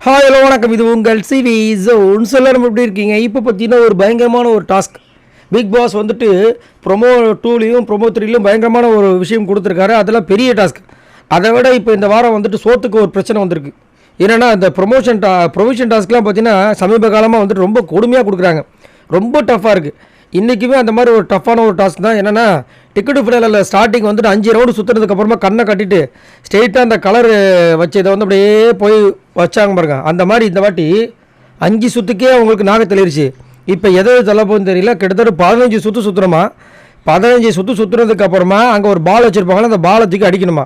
Hi hello வணக்கம். இது உங்கள் சிவி ஜோன். எல்லாரும் எப்படி இருக்கீங்க? இப்போ பார்த்தீங்கன்னா ஒரு பயங்கரமான ஒரு டாஸ்க் பிக் பாஸ் வந்துட்டு ப்ரொமோ 2லையும் ப்ரொமோ 3லையும் பயங்கரமான ஒரு விஷயம் கொடுத்துருக்காரு. அதெல்லாம் பெரிய டாஸ்க். அதை விட இப்போ இந்த வாரம் வந்துட்டு சோத்துக்கு ஒரு பிரச்சனை வந்திருக்கு. ஏன்னா இந்த ப்ரொவிஷன் டாஸ்க்லாம் பார்த்தீங்கன்னா சமீப காலமாக வந்துட்டு ரொம்ப கொடுமையாக கொடுக்குறாங்க. ரொம்ப டஃப்பாக இருக்குது. இன்றைக்குமே அந்த மாதிரி ஒரு டஃப்பான ஒரு டாஸ்க் தான். என்னென்னா டிக்கெட்டு ஃபினாலில் ஸ்டார்டிங் வந்துட்டு 5 ரவுண்டு சுற்றுறதுக்கப்புறமா கண்ணை கட்டிட்டு ஸ்ட்ரெயிட்டாக அந்த கலர் வச்சு இதை வந்து அப்படியே போய் வச்சாங்க பாருங்க. அந்த மாதிரி இந்த வாட்டி 5 சுற்றுக்கே அவங்களுக்கு நாக தெளிருச்சு. இப்போ எதை தள்ள போகுதுன்னு தெரியல. கிட்டத்தட்ட 15 சுற்று சுற்றுறோமா. 15 சுற்று சுற்றுறதுக்கப்புறமா அங்கே ஒரு பால் வச்சுருப்பாங்களா, அந்த பாலை தூக்கி அடிக்கணுமா.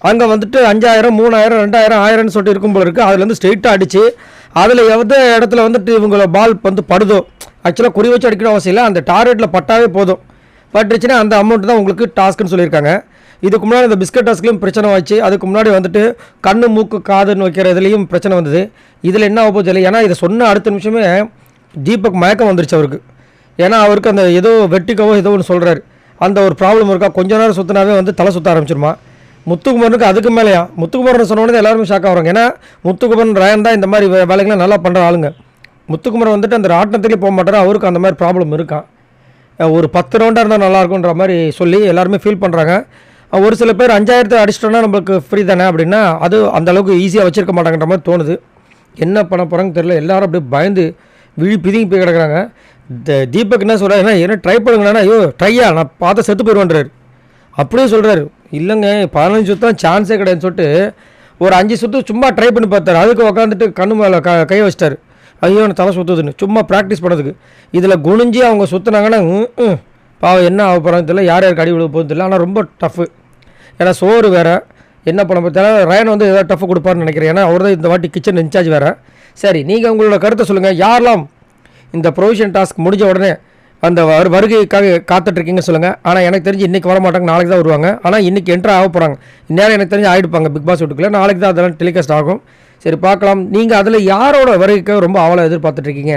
அங்கே வந்துட்டு 5000 3000 2000 1000ன்னு சொல்லிட்டு இருக்கும் போல இருக்குது. அதுலேருந்து ஸ்ட்ரெயிட்டாக அடித்து அதில் எந்த இடத்துல வந்துட்டு இவங்கள பால் வந்து படுதோ, ஆக்சுவலாக குறி வச்சு அடிக்கணும் அவசியம் இல்லை, அந்த டார்கெட்டில் பட்டாவே போதும். பட்டுச்சுன்னா அந்த அமௌண்ட் தான் உங்களுக்கு டாஸ்க்குன்னு சொல்லியிருக்காங்க. இதுக்கு முன்னாடி இந்த பிஸ்கட் டாஸ்க்லையும் பிரச்சனை வச்சு, அதுக்கு முன்னாடி வந்துட்டு கண்ணு மூக்கு காதுன்னு வைக்கிற இதுலேயும் பிரச்சனை வந்தது. இதில் என்ன ஆகப்போது இல்லை. ஏன்னா இதை சொன்ன அடுத்த நிமிஷமே தீபக் மயக்கம் வந்துருச்சு அவருக்கு. ஏன்னா அவருக்கு அந்த ஏதோ வெட்டிக்கவோ ஏதோ ஒன்று சொல்கிறாரு. அந்த ஒரு ப்ராப்ளம் இருக்கா. கொஞ்ச நேரம் சுற்றினாவே வந்து தலை சுற்ற ஆரம்பிச்சிருமா. முத்துக்குமரனுக்கு அதுக்கு மேலேயா. முத்துக்குமரன் சொன்னோடனே எல்லாருமே ஷாக்காக வராங்க. ஏன்னா முத்துக்குமரன் ரயன் தான் இந்த மாதிரி வேலைகள்லாம் நல்லா பண்ணுற ஆளுங்க. முத்துக்குமரன் வந்துட்டு அந்த ராட்டினத்துலேயே போக மாட்டார். அவருக்கு அந்த மாதிரி ப்ராப்ளம் இருக்கான். ஒரு 10 ரவுண்டாக இருந்தால் நல்லாயிருக்குன்ற மாதிரி சொல்லி எல்லாருமே ஃபீல் பண்ணுறாங்க. ஒரு சில பேர் 5000 அடிச்சிட்டோன்னா நம்மளுக்கு ஃப்ரீ தானே அப்படின்னா அது அந்தளவுக்கு ஈஸியாக வச்சுருக்க மாட்டாங்கன்ற மாதிரி தோணுது. என்ன பண்ண போகிறாங்கன்னு தெரியல. எல்லோரும் அப்படியே பயந்து பிதுங்கி போய் கிடக்குறாங்க. தீபக் என்ன சொல்கிறார், என்ன ட்ரை பண்ணுங்கண்ணா. ஐயோ ட்ரையா, நான் பார்த்து செத்து போயிடுவேன்றாரு. அப்படியே சொல்கிறாரு. இல்லைங்க 15 சுற்று தான் சான்ஸே கிடையாதுன்னு சொல்லிட்டு ஒரு 5 சுற்று சும்மா ட்ரை பண்ணி பார்த்தாரு. அதுக்கு உட்காந்துட்டு கண்ணு மேலே கை வச்சிட்டாரு. ஐயோ நான் தலை சுற்றுதுன்னு சும்மா ப்ராக்டிஸ் பண்ணதுக்கு. இதில் குனிஞ்சி அவங்க சுற்றுனாங்கன்னா பாவம் என்ன ஆக போகிறான்னு தெரியல, யார் யாருக்கு அடி விழுக போகுது தெரியல. ஆனால் ரொம்ப டஃப்பு. ஏன்னா சோறு வேறு என்ன பண்ண பார்த்தா ரயன் வந்து எதாவது டஃப்பு கொடுப்பாருன்னு நினைக்கிறேன். ஏன்னா அவர் தான் இந்த வாட்டி கிச்சன் இன்சார்ஜ் வேறு. சரி, நீங்கள் உங்களோட கருத்தை சொல்லுங்கள். யாரெல்லாம் இந்த ப்ரொவிஷன் டாஸ்க் முடிஞ்ச உடனே அந்த வருகைக்காக காத்துட்ருக்கீங்கன்னு சொல்லுங்கள். ஆனால் எனக்கு தெரிஞ்சு இன்றைக்கி வர மாட்டாங்க, நாளைக்கு தான் வருவாங்க. ஆனால் இன்றைக்கி என்ட்ரு ஆக போகிறாங்க. இந்நேரம் எனக்கு தெரிஞ்சு ஆகிடுப்பாங்க பிக் பாஸ் வீட்டுக்குள்ளே. நாளைக்கு தான் அதெல்லாம் டெலிகாஸ்ட் ஆகும். சரி பார்க்கலாம். நீங்கள் அதில் யாரோட வருகைக்காக ரொம்ப ஆவலாக எதிர்பார்த்துட்ருக்கீங்க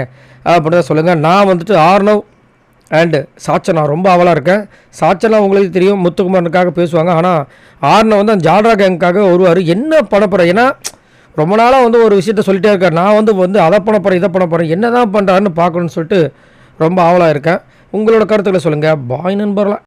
அப்படின்னு தான் சொல்லுங்கள். நான் வந்துட்டு ஆர்னவ் அண்டு சாச்சனா ரொம்ப ஆவலாக இருக்கேன். சாச்சனா உங்களுக்கு தெரியும், முத்துக்குமாரனுக்காக பேசுவாங்க. ஆனால் ஆர்னவ் வந்து அந்த ஜால்ரா கேங்குக்காக வருவார். என்ன பண்ண போகிறேன், ஏன்னா ரொம்ப நாளாக வந்து ஒரு விஷயத்த சொல்லிட்டே இருக்கார். நான் வந்து அதை பண்ண போகிறேன் இதை பண்ண போகிறேன், என்ன தான் பண்ணுறாருன்னு பார்க்கணுன்னு சொல்லிட்டு ரொம்ப ஆவலாக இருக்கேன். உங்களோட கருத்துக்களை சொல்லுங்கள். பாய் நண்பர்களா.